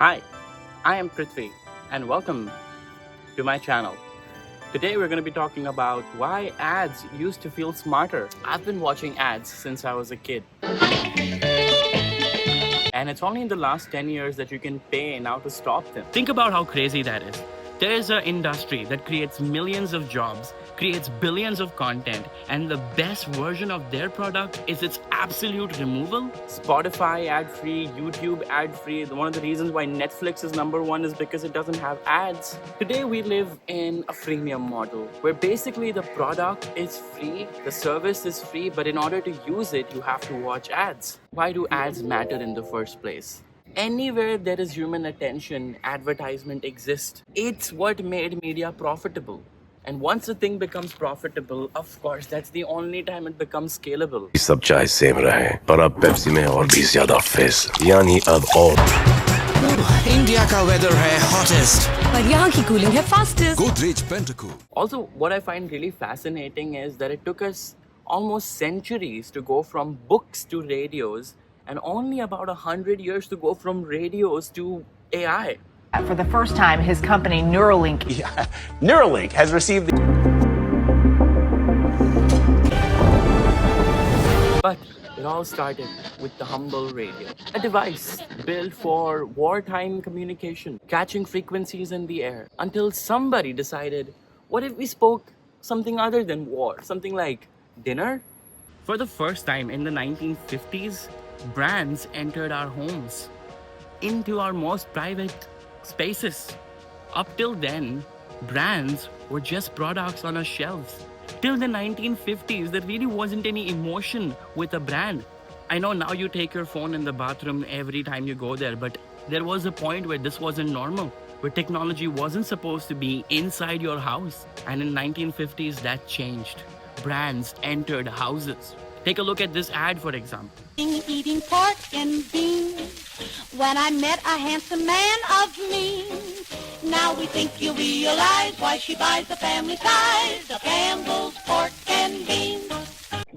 Hi, I am Prithvi and welcome to my channel. Today we're going to be talking about why ads used to feel smarter. I've been watching ads since I was a kid. And it's only in the last 10 years that you can pay now to stop them. Think about how crazy that is. There is an industry that creates millions of jobs, creates billions of content, and the best version of their product is its absolute removal. Spotify ad-free, YouTube ad-free. One of the reasons why Netflix is #1 is because it doesn't have ads. Today we live in a freemium model where basically the product is free, the service is free, but in order to use it, you have to watch ads. Why do ads matter in the first place? Anywhere there is human attention, advertisement exists. It's what made media profitable. And once a thing becomes profitable, of course, that's the only time it becomes scalable. सब चाहे same रहे पर अब Pepsi में और भी ज्यादा face यानी अब और इंडिया का वेदर है hottest पर यहाँ की कूलिंग है fastest. Godrej Pentacool. Also, what I find really fascinating is that it took us almost centuries to go from books to radios and only about 100 years to go from radios to AI. For the first time, his company Neuralink. Neuralink has received the... But it all started with the humble radio, a device built for wartime communication, catching frequencies in the air, until somebody decided, what if we spoke something other than war, something like dinner? For the first time in the 1950s, brands entered our homes, into our most private spaces. Up till then, brands were just products on our shelves. Till the 1950s, there really wasn't any emotion with a brand. I know now you take your phone in the bathroom every time you go there, but there was a point where this wasn't normal, where technology wasn't supposed to be inside your house. And in 1950s, that changed. Brands entered houses. Take a look at this ad, for example. Eating pork and beans when I met a handsome man of means. Now we think you realize why she buys the family size of Campbell's pork and beans.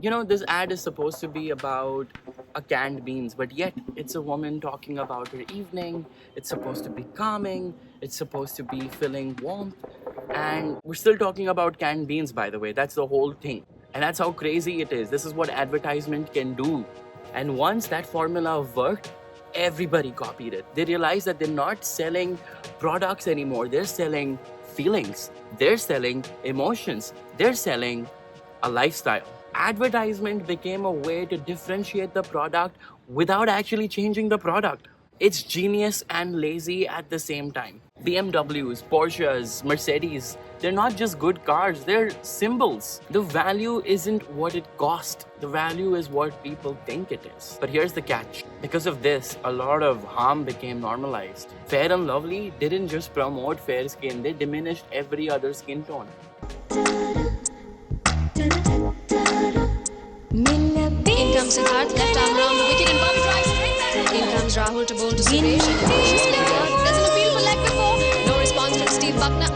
You know, this ad is supposed to be about a canned beans, but yet it's a woman talking about her evening. It's supposed to be calming. It's supposed to be filling warmth. And we're still talking about canned beans, by the way. That's the whole thing. And that's how crazy it is. This is what advertisement can do. And once that formula worked, everybody copied it. They realized that they're not selling products anymore. They're selling feelings. They're selling emotions. They're selling a lifestyle. Advertisement became a way to differentiate the product without actually changing the product. It's genius and lazy at the same time. BMWs, Porsches, Mercedes, they're not just good cars, they're symbols. The value isn't what it cost. The value is what people think it is. But here's the catch. Because of this, a lot of harm became normalized. Fair and Lovely didn't just promote fair skin, they diminished every other skin tone. In comes Siddharth, left arm round the wicket and Bob drives straight. In comes Rahul to bowl to Suresh and she's cleared out. Doesn't appeal for leg before. No response from Steve Buckner.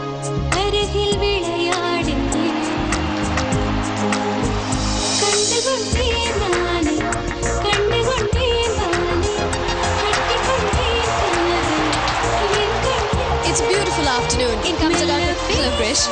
It's a beautiful afternoon. In comes a dot with Phil Grish.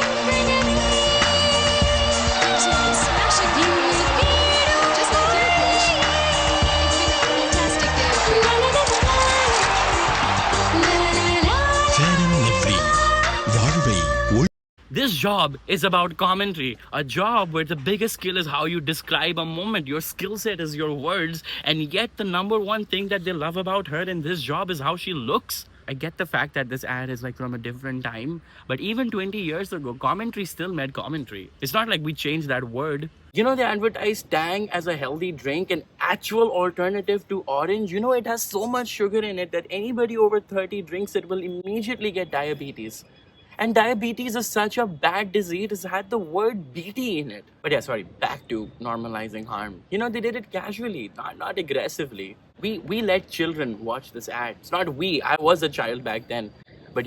This job is about commentary, a job where the biggest skill is how you describe a moment. Your skill set is your words, and yet the #1 thing that they love about her in this job is how she looks. I get the fact that this ad is like from a different time, but even 20 years ago, commentary still meant commentary. It's not like we changed that word. You know, they advertised Tang as a healthy drink, an actual alternative to orange. You know, it has so much sugar in it that anybody over 30 drinks it will immediately get diabetes. And diabetes is such a bad disease, it's had the word BT in it. But yeah, sorry, back to normalizing harm. You know, they did it casually, not aggressively. We let children watch this ad. It's not we, I was a child back then. But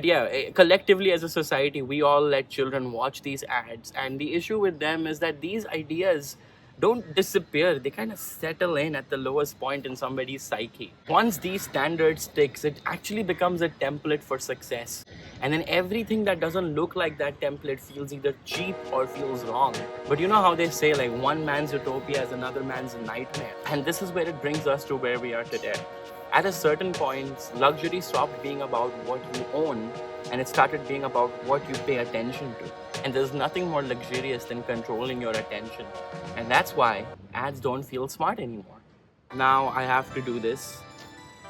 yeah, collectively as a society, we all let children watch these ads. And the issue with them is that these ideas don't disappear. They kind of settle in at the lowest point in somebody's psyche. Once these standards sticks, it actually becomes a template for success. And then everything that doesn't look like that template feels either cheap or feels wrong. But you know how they say, like, one man's utopia is another man's nightmare. And this is where it brings us to where we are today. At a certain point, luxury stopped being about what you own and it started being about what you pay attention to. And there's nothing more luxurious than controlling your attention. And that's why ads don't feel smart anymore. Now I have to do this.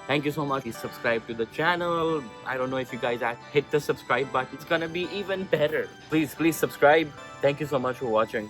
Thank you so much. Please subscribe to the channel. I don't know if you guys hit the subscribe button. It's gonna be even better. Please subscribe. Thank you so much for watching.